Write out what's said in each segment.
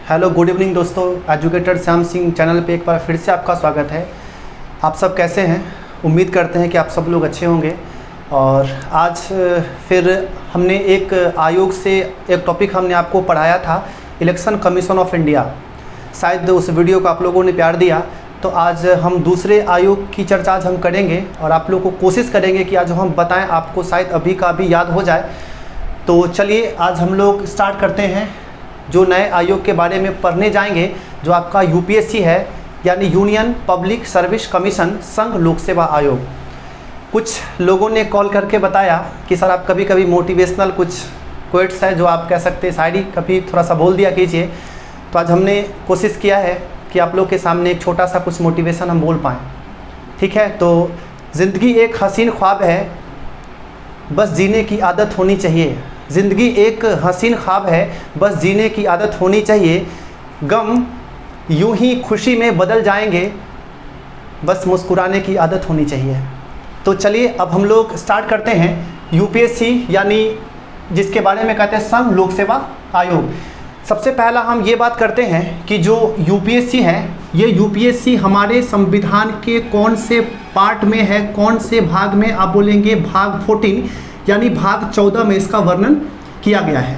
Hello good evening दोस्तों, educator Shyam Singh channel पे एक बार फिर से आपका स्वागत है। आप सब कैसे हैं? उम्मीद करते हैं कि आप सब लोग अच्छे होंगे। और आज फिर हमने एक आयोग से एक टॉपिक हमने आपको पढ़ाया था, इलेक्शन कमीशन ऑफ इंडिया। शायद उस वीडियो को आप लोगों ने प्यार दिया, तो आज हम दूसरे आयोग की चर्चा आज हम करेंगे और आप लोग को कोशिश करेंगे कि आज हम बताएं, आपको शायद अभी का अभी याद हो जाए। तो चलिए आज हम लोग स्टार्ट करते हैं। जो नए आयोग के बारे में पढ़ने जाएंगे, जो आपका यूपीएससी है, यानी यूनियन पब्लिक सर्विस कमीशन, संघ लोक सेवा आयोग। कुछ लोगों ने कॉल करके बताया कि सर आप कभी कभी मोटिवेशनल कुछ कोट्स है जो आप कह सकते हैं, शायरी कभी थोड़ा सा बोल दिया कीजिए। तो आज हमने कोशिश किया है कि आप लोग के सामने एक छोटा सा कुछ मोटिवेशन हम बोल पाएँ। ठीक है, तो ज़िंदगी एक हसीन ख्वाब है, बस जीने की आदत होनी चाहिए। ज़िंदगी एक हसीन ख्वाब है, बस जीने की आदत होनी चाहिए। गम यूं ही खुशी में बदल जाएंगे, बस मुस्कुराने की आदत होनी चाहिए। तो चलिए अब हम लोग स्टार्ट करते हैं। यूपीएससी यानी जिसके बारे में कहते हैं संघ लोक सेवा आयोग। सबसे पहला हम ये बात करते हैं कि जो यूपीएससी है, ये यूपीएससी हमारे संविधान के कौन से पार्ट में है, कौन से भाग में? आप बोलेंगे भाग 14 यानी भाग 14 में इसका वर्णन किया गया है।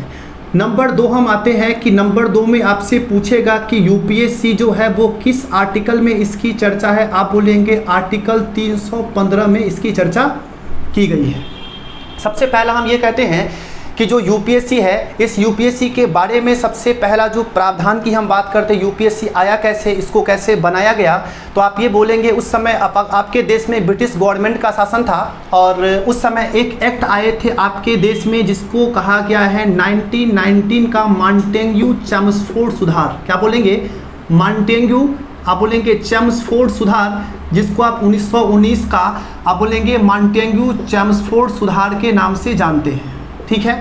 नंबर 2 हम आते हैं कि नंबर 2 में आपसे पूछेगा कि यूपीएससी जो है वो किस आर्टिकल में इसकी चर्चा है। आप बोलेंगे आर्टिकल 315 में इसकी चर्चा की गई है। सबसे पहला हम ये कहते हैं कि जो यूपीएससी है, इस यूपीएससी के बारे में सबसे पहला जो प्रावधान की हम बात करते हैं, यूपीएससी आया कैसे, इसको कैसे बनाया गया, तो आप ये बोलेंगे उस समय आपके देश में ब्रिटिश गवर्नमेंट का शासन था और उस समय एक एक्ट आए थे आपके देश में जिसको कहा गया है 1919 का मॉन्टेग्यू चेम्सफोर्ड सुधार। क्या बोलेंगे? मॉन्टेग्यू, आप बोलेंगे चेम्सफोर्ड सुधार, जिसको आप 1919 का आप बोलेंगे मॉन्टेग्यू चेम्सफोर्ड सुधार के नाम से जानते हैं। ठीक है,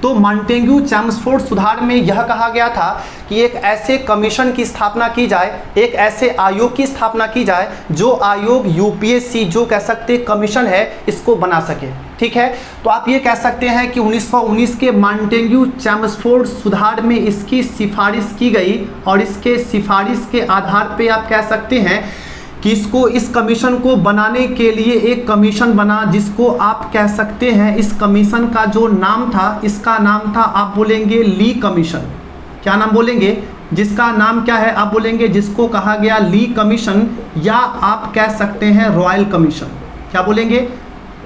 तो मॉन्टेग्यू चेम्सफोर्ड सुधार में यह कहा गया था कि एक ऐसे कमीशन की स्थापना की जाए, एक ऐसे आयोग की स्थापना की जाए जो आयोग यूपीएससी जो कह सकते कमीशन है इसको बना सके। ठीक है, तो आप ये कह सकते हैं कि 1919 के मॉन्टेग्यू चेम्सफोर्ड सुधार में इसकी सिफारिश की गई और इसके सिफारिश के आधार पे आप कह सकते हैं कि इसको, इस कमीशन को बनाने के लिए एक कमीशन बना, जिसको आप कह सकते हैं, इस कमीशन का जो नाम था, इसका नाम था आप बोलेंगे ली कमीशन। क्या नाम बोलेंगे? जिसका नाम क्या है? आप बोलेंगे जिसको कहा गया ली कमीशन, या आप कह सकते हैं रॉयल कमीशन। क्या बोलेंगे?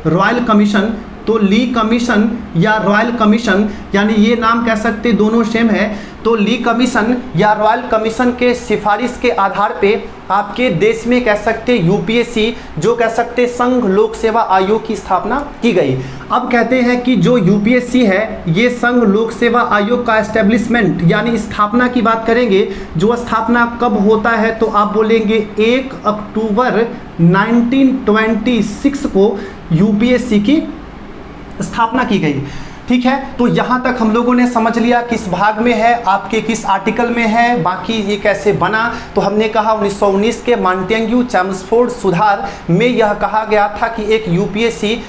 Royal commission. तो ली कमीशन या रॉयल कमीशन, यानी ये नाम कह सकते दोनों सेम है। तो ली कमीशन या रॉयल कमीशन के सिफारिश के आधार पे आपके देश में कह सकते यूपीएससी जो कह सकते संघ लोक सेवा आयोग की स्थापना की गई। अब कहते हैं कि जो यूपीएससी है, ये संघ लोक सेवा आयोग का एस्टेब्लिशमेंट यानी स्थापना की बात करेंगे। जो स्थापना कब होता है, तो आप बोलेंगे 1 अक्टूबर 1926 को यूपीएससी की स्थापना की गई। ठीक है, तो यहाँ तक हम लोगों ने समझ लिया किस भाग में है, आपके किस आर्टिकल में है, बाकी ये कैसे बना। तो हमने कहा 1919 के मॉन्टेग्यू चेम्सफोर्ड सुधार में यह कहा गया था कि एक यूपीएससी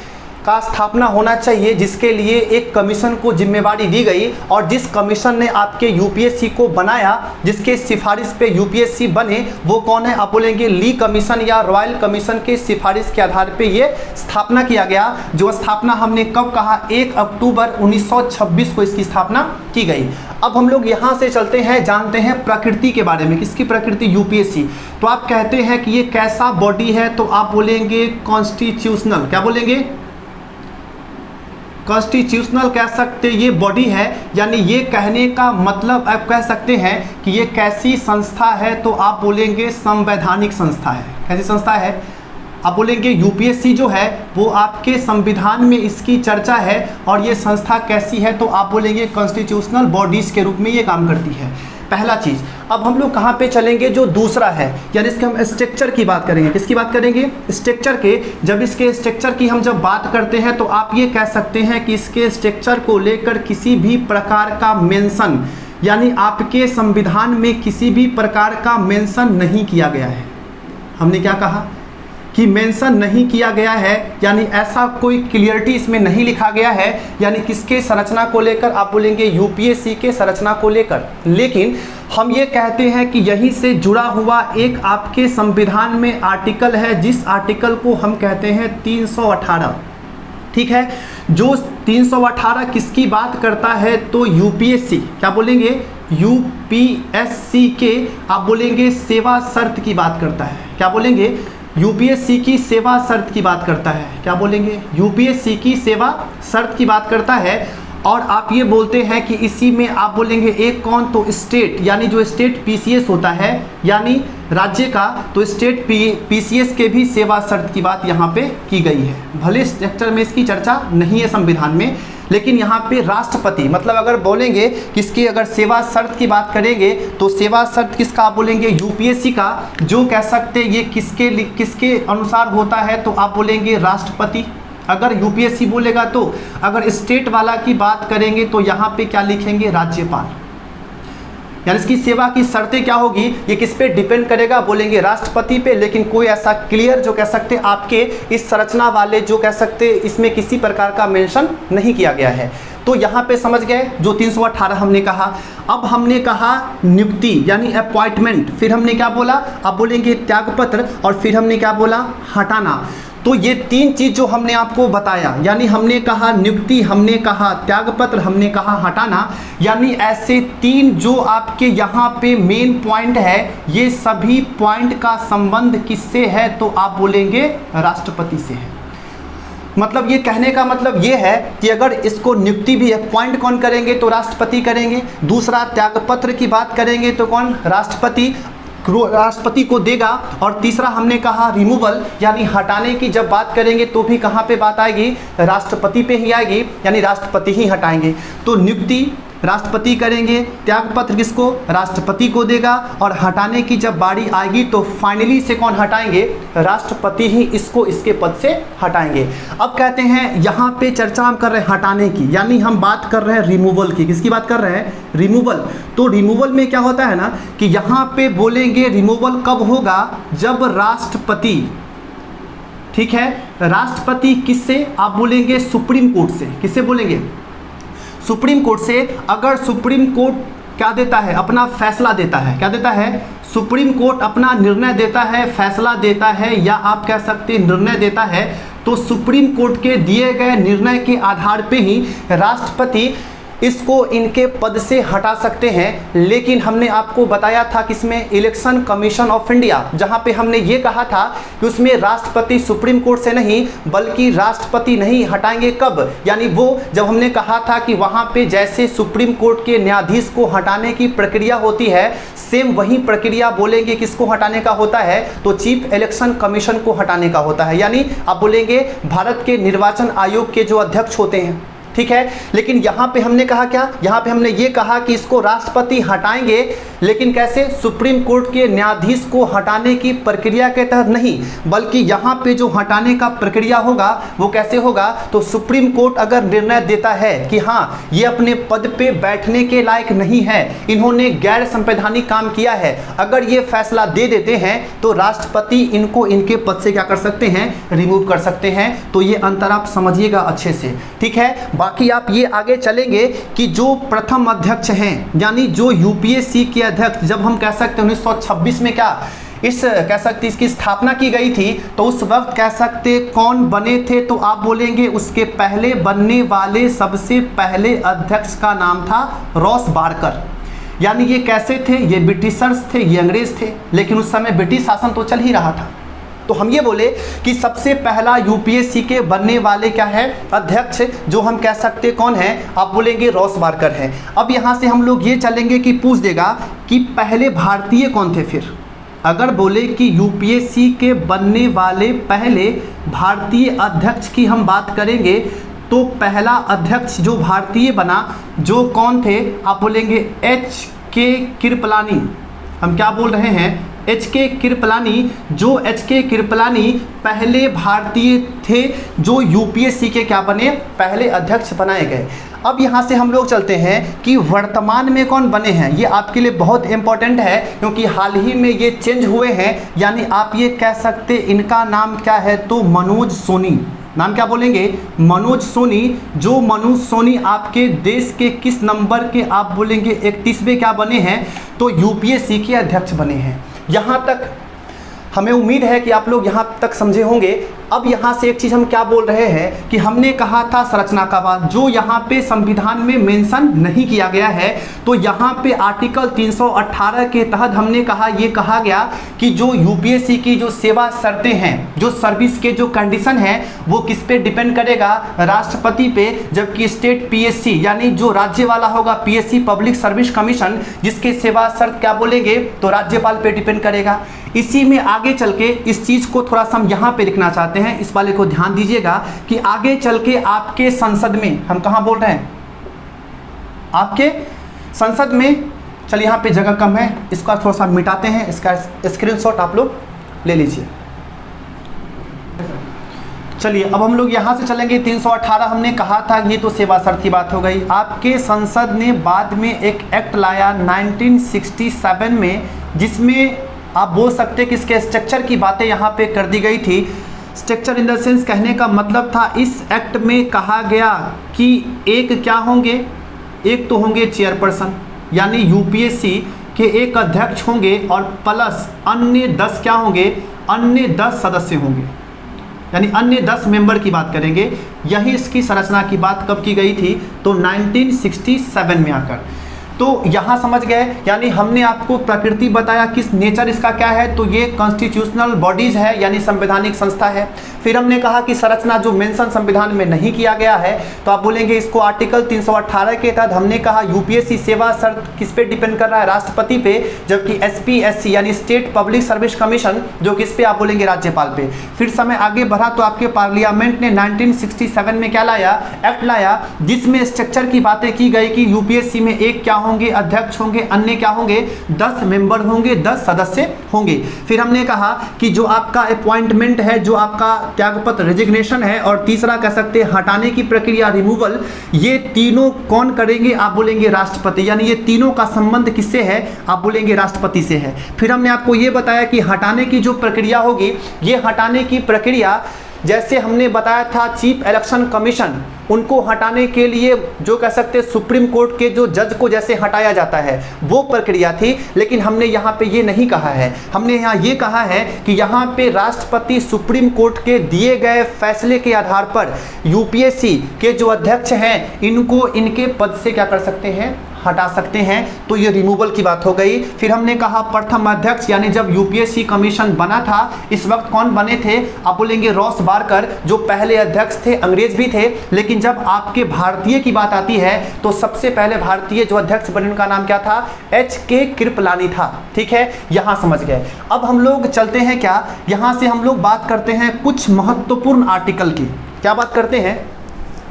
का स्थापना होना चाहिए, जिसके लिए एक कमीशन को जिम्मेवारी दी गई और जिस कमीशन ने आपके यूपीएससी को बनाया, जिसके सिफारिश पे यूपीएससी बने, वो कौन है? आप बोलेंगे ली कमीशन या रॉयल कमीशन के सिफारिश के आधार पे ये स्थापना किया गया। जो स्थापना हमने कब कहा? 1 अक्टूबर 1926 को इसकी स्थापना की गई। अब हम लोग यहाँ से चलते हैं, जानते हैं प्रकृति के बारे में। किसकी प्रकृति? यूपीएससी। तो आप कहते हैं कि ये कैसा बॉडी है, तो आप बोलेंगे कॉन्स्टिट्यूशनल। क्या बोलेंगे? कॉन्स्टिट्यूशनल कह सकते ये बॉडी है, यानी ये कहने का मतलब आप कह सकते हैं कि ये कैसी संस्था है, तो आप बोलेंगे संवैधानिक संस्था है। कैसी संस्था है? आप बोलेंगे यूपीएससी जो है वो आपके संविधान में इसकी चर्चा है और ये संस्था कैसी है, तो आप बोलेंगे कॉन्स्टिट्यूशनल बॉडीज़ के रूप में ये काम करती है। पहला चीज़। अब हम लोग कहाँ पे चलेंगे? जो दूसरा है, यानी इसके हम स्ट्रक्चर की बात करेंगे। किसकी बात करेंगे? स्ट्रक्चर के। जब इसके स्ट्रक्चर की हम जब बात करते हैं तो आप ये कह सकते हैं कि इसके स्ट्रक्चर को लेकर किसी भी प्रकार का मेंशन, यानी आपके संविधान में किसी भी प्रकार का मेंशन नहीं किया गया है। हमने क्या कहा कि मेंशन नहीं किया गया है, यानी ऐसा कोई क्लियरिटी इसमें नहीं लिखा गया है, यानी किसके संरचना को लेकर? आप बोलेंगे यूपीएससी के संरचना को लेकर। लेकिन हम ये कहते हैं कि यहीं से जुड़ा हुआ एक आपके संविधान में आर्टिकल है, जिस आर्टिकल को हम कहते हैं 318। ठीक है, जो 318 किसकी बात करता है, तो यूपीएससी, क्या बोलेंगे, यूपीएससी के आप बोलेंगे सेवा शर्त की बात करता है। क्या बोलेंगे, यूपीएससी की सेवा शर्त की बात करता है। क्या बोलेंगे, यूपीएससी की सेवा शर्त की बात करता है। और आप ये बोलते हैं कि इसी में आप बोलेंगे एक कौन, तो स्टेट, यानी जो स्टेट पीसीएस होता है यानी राज्य का, तो स्टेट पीसीएस के भी सेवा शर्त की बात यहाँ पे की गई है। भले स्ट्रक्चर में इसकी चर्चा नहीं है संविधान में, लेकिन यहाँ पे राष्ट्रपति, मतलब अगर बोलेंगे किसकी, अगर सेवा शर्त की बात करेंगे तो सेवा शर्त किसका आप बोलेंगे, यूपीएससी का। जो कह सकते ये किसके अनुसार होता है, तो आप बोलेंगे राष्ट्रपति। अगर यूपीएससी बोलेगा तो अगर स्टेट वाला की बात करेंगे तो यहाँ पे क्या लिखेंगे, राज्यपाल। यानी इसकी सेवा की शर्तें क्या होगी, ये किस पे डिपेंड करेगा, बोलेंगे राष्ट्रपति पे। लेकिन कोई ऐसा क्लियर जो कह सकते आपके इस संरचना वाले जो कह सकते इसमें किसी प्रकार का मेंशन नहीं किया गया है। तो यहाँ पे समझ गए जो 318 हमने कहा। अब हमने कहा नियुक्ति यानी अपॉइंटमेंट, फिर हमने क्या बोला, अब बोलेंगे त्यागपत्र, और फिर हमने क्या बोला, हटाना। तो ये तीन चीज जो हमने आपको बताया, यानी हमने कहा नियुक्ति, हमने कहा त्यागपत्र, हमने कहा हटाना, यानी ऐसे तीन जो आपके यहाँ पे मेन पॉइंट है, ये सभी पॉइंट का संबंध किससे है, तो आप बोलेंगे राष्ट्रपति से है। मतलब ये कहने का मतलब ये है कि अगर इसको नियुक्ति भी अपॉइंट कौन करेंगे, तो राष्ट्रपति करेंगे। दूसरा त्यागपत्र की बात करेंगे तो कौन, राष्ट्रपति को देगा। और तीसरा हमने कहा रिमूवल यानी हटाने की जब बात करेंगे तो भी कहाँ पे बात आएगी, राष्ट्रपति पे ही आएगी, यानी राष्ट्रपति ही हटाएंगे। तो नियुक्ति राष्ट्रपति करेंगे, त्यागपत्र किसको, राष्ट्रपति को देगा, और हटाने की जब बारी आएगी तो फाइनली से कौन हटाएंगे, राष्ट्रपति ही इसको इसके पद से हटाएंगे। अब कहते हैं यहाँ पे चर्चा हम कर रहे हैं हटाने की, यानी हम बात कर रहे हैं रिमूवल की। किसकी बात कर रहे हैं, रिमूवल। तो रिमूवल में क्या होता है ना कि यहाँ पे बोलेंगे रिमूवल कब होगा, जब राष्ट्रपति, ठीक है, राष्ट्रपति किससे, आप बोलेंगे सुप्रीम कोर्ट से। किससे बोलेंगे, सुप्रीम कोर्ट से। अगर सुप्रीम कोर्ट क्या देता है, अपना फैसला देता है, क्या देता है, सुप्रीम कोर्ट अपना निर्णय देता है, फैसला देता है, या आप कह सकते हैं निर्णय देता है, तो सुप्रीम कोर्ट के दिए गए निर्णय के आधार पे ही राष्ट्रपति इसको इनके पद से हटा सकते हैं। लेकिन हमने आपको बताया था कि इसमें इलेक्शन कमीशन ऑफ इंडिया, जहां पे हमने ये कहा था कि उसमें राष्ट्रपति सुप्रीम कोर्ट से नहीं बल्कि राष्ट्रपति नहीं हटाएंगे, कब, यानी वो जब हमने कहा था कि वहां पे जैसे सुप्रीम कोर्ट के न्यायाधीश को हटाने की प्रक्रिया होती है, सेम वही प्रक्रिया बोलेंगे किसको हटाने का होता है, तो चीफ इलेक्शन कमीशन को हटाने का होता है। यानी आप बोलेंगे भारत के निर्वाचन आयोग के जो अध्यक्ष होते हैं, ठीक है। लेकिन यहाँ पे हमने कहा क्या, यहाँ पे हमने ये कहा कि इसको राष्ट्रपति हटाएंगे, लेकिन कैसे, सुप्रीम कोर्ट के न्यायाधीश को हटाने की प्रक्रिया के तहत नहीं, बल्कि यहाँ पे जो हटाने का प्रक्रिया होगा वो कैसे होगा, तो सुप्रीम कोर्ट अगर निर्णय देता है कि हाँ ये अपने पद पे बैठने के लायक नहीं है, इन्होंने गैर संवैधानिक काम किया है, अगर ये फैसला दे देते हैं तो राष्ट्रपति इनको इनके पद से क्या कर सकते हैं, रिमूव कर सकते हैं। तो ये अंतर आप समझिएगा अच्छे से, ठीक है। बाकी आप ये आगे चलेंगे कि जो प्रथम अध्यक्ष हैं, यानी जो यूपीएससी के अध्यक्ष, जब हम कह सकते हैं 1926 में क्या इस कह सकते इसकी स्थापना की गई थी, तो उस वक्त कह सकते कौन बने थे, तो आप बोलेंगे उसके पहले बनने वाले सबसे पहले अध्यक्ष का नाम था रॉस बारकर। यानी ये कैसे थे, ये ब्रिटिशर्स थे, ये अंग्रेज थे, लेकिन उस समय ब्रिटिश शासन तो चल ही रहा था। तो हम ये बोले कि सबसे पहला यूपीएससी के बनने वाले क्या है, अध्यक्ष, जो हम कह सकते कौन है, आप बोलेंगे रॉस बारकर है। अब यहाँ से हम लोग ये चलेंगे कि पूछ देगा कि पहले भारतीय कौन थे। फिर अगर बोले कि यूपीएससी के बनने वाले पहले भारतीय अध्यक्ष की हम बात करेंगे, तो पहला अध्यक्ष जो भारतीय बना जो कौन थे, आप बोलेंगे एच.के. कृपलानी। हम क्या बोल रहे हैं, एच.के. कृपलानी। जो एच.के. कृपलानी पहले भारतीय थे जो यूपीएससी के क्या बने, पहले अध्यक्ष बनाए गए। अब यहाँ से हम लोग चलते हैं कि वर्तमान में कौन बने हैं। ये आपके लिए बहुत इंपॉर्टेंट है क्योंकि हाल ही में ये चेंज हुए हैं। यानी आप ये कह सकते इनका नाम क्या है, तो मनोज सोनी। नाम क्या बोलेंगे, मनोज सोनी। जो मनोज सोनी आपके देश के किस नंबर के, आप बोलेंगे 31वें क्या बने हैं, तो यूपीएससी के अध्यक्ष बने हैं। यहाँ तक हमें उम्मीद है कि आप लोग यहाँ तक समझे होंगे। अब यहाँ से एक चीज़ हम क्या बोल रहे हैं कि हमने कहा था संरचना का बात, जो यहाँ पे संविधान में मेंशन नहीं किया गया है, तो यहाँ पे आर्टिकल 318 के तहत हमने कहा, ये कहा गया कि जो यूपीएससी की जो सेवा शर्तें हैं, जो सर्विस के जो कंडीशन है, वो किस पे डिपेंड करेगा, राष्ट्रपति पे। जबकि स्टेट पीएससी यानी जो राज्य वाला होगा, पीएससी पब्लिक सर्विस कमीशन, जिसके सेवा शर्त क्या बोलेंगे तो राज्यपाल पे डिपेंड करेगा। इसी में आगे चल के इस चीज़ को थोड़ा सा हम यहाँ पे लिखना चाहते हैं, इस वाले को ध्यान दीजिएगा कि आगे चल के आपके संसद में, हम कहाँ बोल रहे हैं, आपके संसद में, चलिए यहाँ पे जगह कम है, इसका थोड़ा सा मिटाते हैं, इसका स्क्रीनशॉट आप लोग ले लीजिए। चलिए अब हम लोग यहाँ से चलेंगे 318। हमने कहा था ये तो सेवा शर्त की बात हो गई। आपके संसद ने बाद में एक एक्ट लाया 1967 में, जिसमें आप बोल सकते कि इसके स्ट्रक्चर की बातें यहाँ पे कर दी गई थी। स्ट्रक्चर इन द सेंस कहने का मतलब था, इस एक्ट में कहा गया कि एक क्या होंगे, एक तो होंगे चेयरपर्सन यानी यूपीएससी के एक अध्यक्ष होंगे, और प्लस अन्य 10 क्या होंगे, अन्य 10 सदस्य होंगे, यानी अन्य 10 मेंबर की बात करेंगे। यही इसकी संरचना की बात कब की गई थी, तो 1967 में आकर। तो यहाँ समझ गए, यानी हमने आपको प्रकृति बताया, किस नेचर इसका क्या है, तो ये कॉन्स्टिट्यूशनल बॉडीज है यानी संवैधानिक संस्था है। फिर हमने कहा कि संरचना जो मेंशन संविधान में नहीं किया गया है, तो आप बोलेंगे इसको आर्टिकल 318 के तहत हमने कहा यूपीएससी सेवा शर्त किस पे डिपेंड कर रहा है, राष्ट्रपति पे। जबकि एसपीएससी यानी स्टेट पब्लिक सर्विस कमीशन जो किस पे, आप बोलेंगे राज्यपाल पे। फिर समय आगे बढ़ा तो आपके पार्लियामेंट ने 1967 में क्या लाया, एक्ट लाया, जिसमें स्ट्रक्चर की बातें की गई कि यूपीएससी में एक क्या होंगे, अध्यक्ष होंगे, अन्य क्या होंगे, 10 मेंबर होंगे, 10 सदस्य होंगे। फिर हमने कहा कि जो आपका अपॉइंटमेंट है, जो आपका त्यागपत्र रेजिग्नेशन है, और तीसरा कह सकते हैं हटाने की प्रक्रिया रिमूवल, ये तीनों कौन करेंगे, आप बोलेंगे राष्ट्रपति। यानी ये तीनों का संबंध किससे है, आप बोलेंगे राष्ट्रपति से है। फिर हमने आपको ये बताया कि हटाने की जो प्रक्रिया होगी, ये हटाने की प्रक्रिया जैसे हमने बताया था चीफ इलेक्शन कमीशन, उनको हटाने के लिए जो कह सकते हैं सुप्रीम कोर्ट के जो जज को जैसे हटाया जाता है, वो प्रक्रिया थी। लेकिन हमने यहाँ पे ये नहीं कहा है, हमने यहाँ ये कहा है कि यहाँ पे राष्ट्रपति सुप्रीम कोर्ट के दिए गए फैसले के आधार पर यूपीएससी के जो अध्यक्ष हैं, इनको इनके पद से क्या कर सकते हैं, हटा सकते हैं। तो ये रिमूवल की बात हो गई। फिर हमने कहा प्रथम अध्यक्ष, यानी जब यूपीएससी कमीशन बना था, इस वक्त कौन बने थे, आप बोलेंगे रॉस बारकर, जो पहले अध्यक्ष थे, अंग्रेज भी थे। लेकिन जब आपके भारतीय की बात आती है, तो सबसे पहले भारतीय जो अध्यक्ष बने, उनका नाम क्या था, एच.के. कृपलानी था। ठीक है, यहां समझ गए। अब हम लोग चलते हैं, क्या यहां से हम लोग बात करते हैं कुछ महत्वपूर्ण आर्टिकल की। क्या बात करते हैं,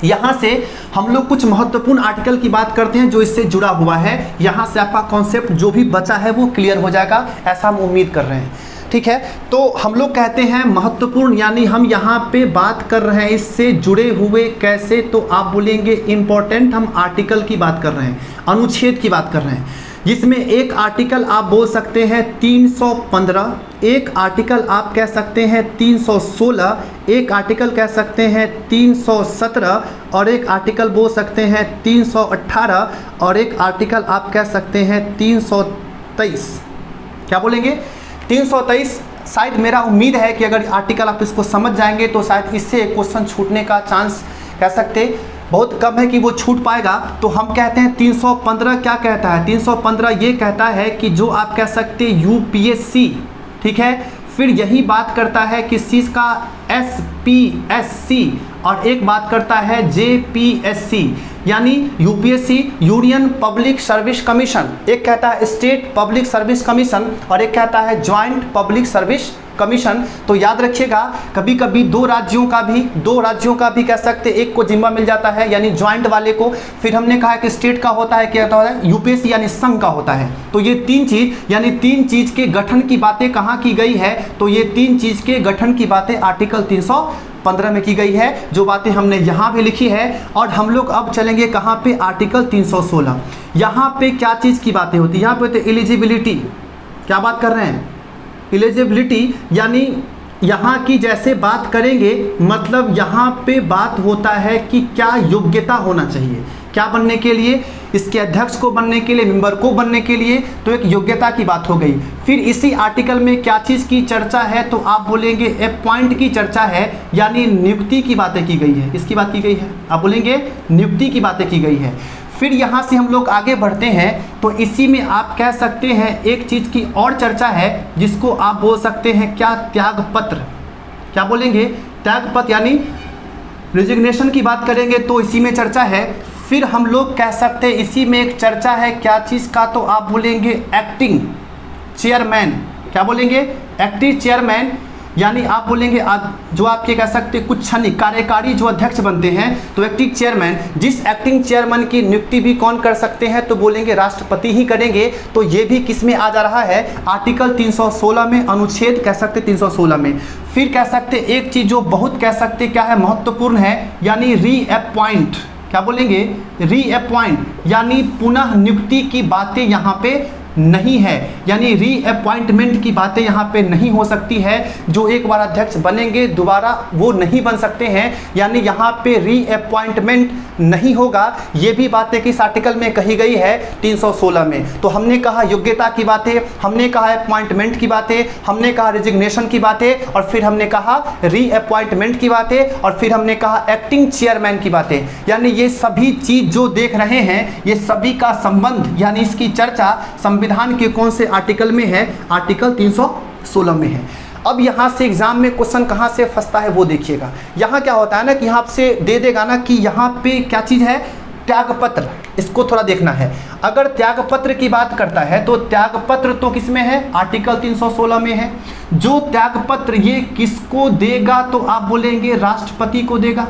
यहाँ से हम लोग कुछ महत्वपूर्ण आर्टिकल की बात करते हैं जो इससे जुड़ा हुआ है। यहाँ से आपका कॉन्सेप्ट जो भी बचा है वो क्लियर हो जाएगा, ऐसा हम उम्मीद कर रहे हैं। ठीक है, तो हम लोग कहते हैं महत्वपूर्ण, यानी हम यहाँ पे बात कर रहे हैं इससे जुड़े हुए कैसे, तो आप बोलेंगे इम्पोर्टेंट। हम आर्टिकल की बात कर रहे हैं, अनुच्छेद की बात कर रहे हैं, जिसमें एक आर्टिकल आप बोल सकते हैं 315, एक आर्टिकल आप कह सकते हैं 316, एक आर्टिकल कह सकते हैं 317, और एक आर्टिकल बोल सकते हैं 318, और एक आर्टिकल आप कह सकते हैं 323। क्या बोलेंगे, 323। शायद मेरा उम्मीद है कि अगर आर्टिकल आप इसको समझ जाएंगे तो शायद इससे क्वेश्चन छूटने का चांस कह सकते बहुत कम है कि वो छूट पाएगा। तो हम कहते हैं 315 क्या कहता है, 315 ये कहता है कि जो आप कह सकते यूपीएससी, ठीक है, फिर यही बात करता है किस चीज़ का, एसपीएससी, और एक बात करता है जेपीएससी, यानी UPSC union public service commission, एक कहता है स्टेट पब्लिक सर्विस कमीशन, और एक कहता है ज्वाइंट पब्लिक सर्विस कमीशन। तो याद रखिएगा, कभी कभी दो राज्यों का भी कह सकते एक को जिम्मा मिल जाता है, यानी ज्वाइंट वाले को। फिर हमने कहा कि स्टेट का होता है, क्या होता है, यूपीएससी यानी संघ का होता है। तो ये तीन चीज, यानी तीन चीज के गठन की बातें कहाँ की गई है, तो ये तीन चीज के गठन की बातें आर्टिकल 315 में की गई है, जो बातें हमने यहाँ भी लिखी है। और हम लोग अब चलेंगे कहाँ पे, आर्टिकल 316। यहाँ पे क्या चीज़ की बातें होती है, यहाँ पे तो एलिजिबिलिटी, क्या बात कर रहे हैं, एलिजिबिलिटी, यानी यहाँ की जैसे बात करेंगे, मतलब यहाँ पे बात होता है कि क्या योग्यता होना चाहिए, क्या बनने के लिए, इसके अध्यक्ष को बनने के लिए, मेंबर को बनने के लिए, तो एक योग्यता की बात हो गई। फिर इसी आर्टिकल में क्या चीज़ की चर्चा है, तो आप बोलेंगे अपॉइंट की चर्चा है, यानी नियुक्ति की बातें की गई है। किसकी बात की गई है, आप बोलेंगे नियुक्ति की बातें की गई है। फिर यहाँ से हम लोग आगे बढ़ते हैं, तो इसी में आप कह सकते हैं एक चीज़ की और चर्चा है, जिसको आप बोल सकते हैं क्या, त्यागपत्र। क्या बोलेंगे, त्यागपत्र, यानी रिजिग्नेशन की बात करेंगे तो इसी में चर्चा है। फिर हम लोग कह सकते हैं इसी में एक चर्चा है क्या चीज़ का, तो आप बोलेंगे एक्टिंग चेयरमैन। क्या बोलेंगे, एक्टिव चेयरमैन, यानी आप बोलेंगे जो आपके कह सकते हैं कुछ क्षणिक कार्यकारी जो अध्यक्ष बनते हैं, तो एक्टिव चेयरमैन। जिस एक्टिंग चेयरमैन की नियुक्ति भी कौन कर सकते हैं, तो बोलेंगे राष्ट्रपति ही करेंगे। तो ये भी किस में आ जा रहा है, आर्टिकल 316 में, अनुच्छेद कह सकते 316 में। फिर कह सकते एक चीज़ जो बहुत कह सकते क्या है, महत्वपूर्ण है, यानी रीअपॉइंट। क्या बोलेंगे, रीअपॉइंट, यानी पुनः नियुक्ति की बातें यहाँ पे नहीं है, यानी रीअपॉइंटमेंट की बातें यहाँ पे नहीं हो सकती है। जो एक बार अध्यक्ष बनेंगे दोबारा वो नहीं बन सकते हैं, यानी यहाँ पे रीअपॉइंटमेंट नहीं होगा। ये भी बातें किस आर्टिकल में कही गई है, 316 में। तो हमने कहा योग्यता की बातें, हमने कहा अपॉइंटमेंट की बातें, हमने कहा रिजिग्नेशन की बातें, और फिर हमने कहा रीअपॉइंटमेंट की बातें, और फिर हमने कहा एक्टिंग चेयरमैन की बातें। यानी ये सभी चीज़ जो देख रहे हैं, ये सभी का संबंध, यानी इसकी चर्चा संविधान के कौन से आर्टिकल में है, आर्टिकल 316 में है। अब यहाँ से एग्जाम में क्वेश्चन कहाँ से फंसता है वो देखिएगा। यहाँ क्या होता है ना कि यहाँ से दे देगा ना कि यहाँ पे क्या चीज़ है, त्यागपत्र। इसको थोड़ा देखना है। अगर त्यागपत्र की बात करता है तो त्यागपत्र तो किस में है, आर्टिकल 316 में है। जो त्यागपत्र ये किसको देगा, तो आप बोलेंगे राष्ट्रपति को देगा।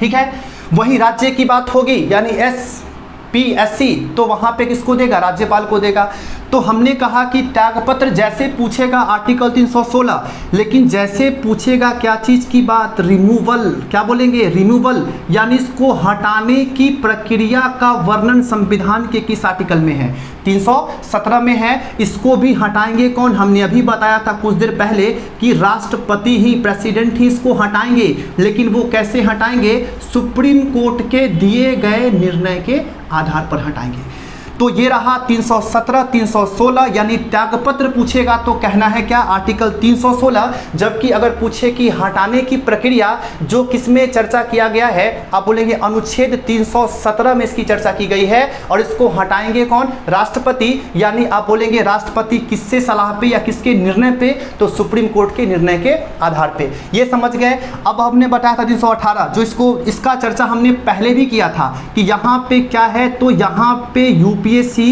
ठीक है, वही राज्य की बात होगी, यानी SPSC, तो वहाँ पे किसको देगा, राज्यपाल को देगा। तो हमने कहा कि त्यागपत्र जैसे पूछेगा आर्टिकल 316, लेकिन जैसे पूछेगा क्या चीज़ की बात, रिमूवल। क्या बोलेंगे, रिमूवल, यानी इसको हटाने की प्रक्रिया का वर्णन संविधान के किस आर्टिकल में है, 317 में है। इसको भी हटाएंगे कौन, हमने अभी बताया था कुछ देर पहले कि राष्ट्रपति ही, प्रेसिडेंट ही इसको हटाएंगे। लेकिन वो कैसे हटाएंगे, सुप्रीम कोर्ट के दिए गए निर्णय के आधार पर हटाएंगे। तो ये रहा 317, 316, यानी त्यागपत्र पूछेगा तो कहना है क्या, आर्टिकल 316। जबकि अगर पूछे कि हटाने की प्रक्रिया जो किसमें चर्चा किया गया है, आप बोलेंगे अनुच्छेद 317 में इसकी चर्चा की गई है। और इसको हटाएंगे कौन, राष्ट्रपति, यानी आप बोलेंगे राष्ट्रपति किससे सलाह पे या किसके निर्णय पे, तो सुप्रीम कोर्ट के निर्णय के आधार पे। ये समझ गए। अब हमने बताया था 318, जो इसका चर्चा हमने पहले भी किया था कि यहाँ पे क्या है, तो यहाँ पे UPSC,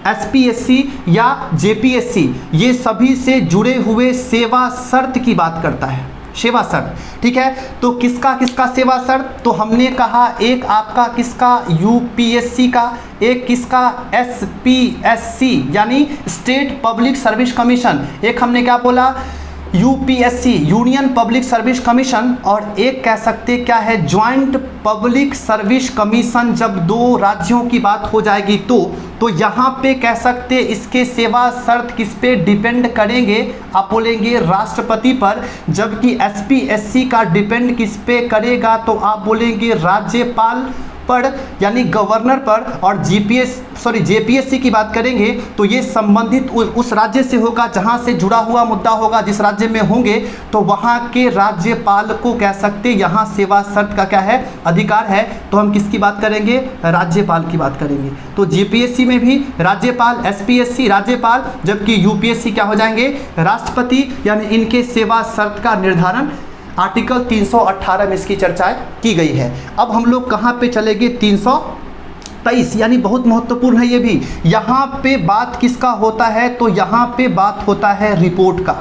SPSC या JPSC, ये सभी से जुड़े हुए सेवा शर्त की बात करता है, सेवा शर्त। ठीक है, तो किसका किसका सेवा शर्त, तो हमने कहा एक आपका किसका, UPSC का, एक किसका, SPSC यानी स्टेट पब्लिक सर्विस कमीशन, एक हमने क्या बोला, UPSC union public service commission, और एक कह सकते क्या है, ज्वाइंट पब्लिक सर्विस कमीशन। जब दो राज्यों की बात हो जाएगी तो यहाँ पे कह सकते इसके सेवा शर्त किस पे डिपेंड करेंगे, आप बोलेंगे राष्ट्रपति पर। जबकि SPSC का डिपेंड किस पे करेगा, तो आप बोलेंगे राज्यपाल पर, यानी गवर्नर पर। और JPSC की बात करेंगे तो ये संबंधित उस राज्य से होगा जहाँ से जुड़ा हुआ मुद्दा होगा, जिस राज्य में होंगे तो वहाँ के राज्यपाल को कह सकते यहाँ सेवा शर्त का क्या है, अधिकार है। तो हम किसकी बात करेंगे, राज्यपाल की बात करेंगे। तो JPSC में भी राज्यपाल, SPSC राज्यपाल, जबकि UPSC क्या हो जाएंगे, राष्ट्रपति, यानी इनके सेवा शर्त का निर्धारण आर्टिकल 318 में इसकी चर्चा की गई है। अब हम लोग कहाँ पे चलेंगे, 323, यानी बहुत महत्वपूर्ण है ये भी। यहाँ पे बात किसका होता है, तो यहाँ पे बात होता है रिपोर्ट का,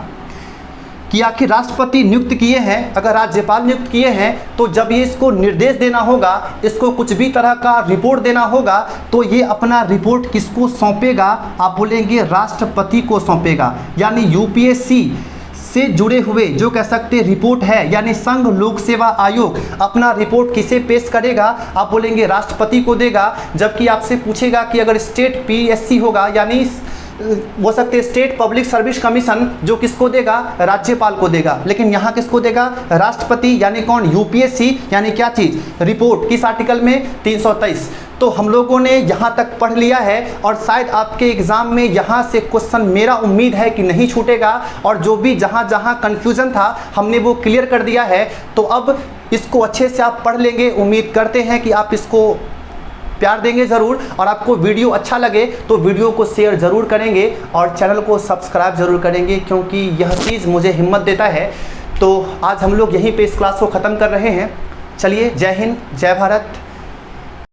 कि आखिर राष्ट्रपति नियुक्त किए हैं, अगर राज्यपाल नियुक्त किए हैं तो जब ये इसको निर्देश देना होगा, इसको कुछ भी तरह का रिपोर्ट देना होगा, तो ये अपना रिपोर्ट किसको सौंपेगा, आप बोलेंगे राष्ट्रपति को सौंपेगा। यानी UPSC से जुड़े हुए जो कह सकते रिपोर्ट है, यानी संघ लोक सेवा आयोग अपना रिपोर्ट किसे पेश करेगा, आप बोलेंगे राष्ट्रपति को देगा। जबकि आपसे पूछेगा कि अगर स्टेट PSC होगा, यानी वो सकते स्टेट पब्लिक सर्विस कमीशन, जो किसको देगा, राज्यपाल को देगा। लेकिन यहाँ किसको देगा, राष्ट्रपति। यानी कौन, यूपीएससी। यानी क्या चीज़, रिपोर्ट। किस आर्टिकल में, 323। तो हम लोगों ने यहाँ तक पढ़ लिया है और शायद आपके एग्ज़ाम में यहाँ से क्वेश्चन मेरा उम्मीद है कि नहीं छूटेगा, और जो भी जहाँ जहाँ कन्फ्यूज़न था हमने वो क्लियर कर दिया है। तो अब इसको अच्छे से आप पढ़ लेंगे। उम्मीद करते हैं कि आप इसको प्यार देंगे ज़रूर, और आपको वीडियो अच्छा लगे तो वीडियो को शेयर ज़रूर करेंगे और चैनल को सब्सक्राइब ज़रूर करेंगे, क्योंकि यह चीज़ मुझे हिम्मत देता है। तो आज हम लोग यहीं पे इस क्लास को ख़त्म कर रहे हैं। चलिए, जय हिंद, जय भारत।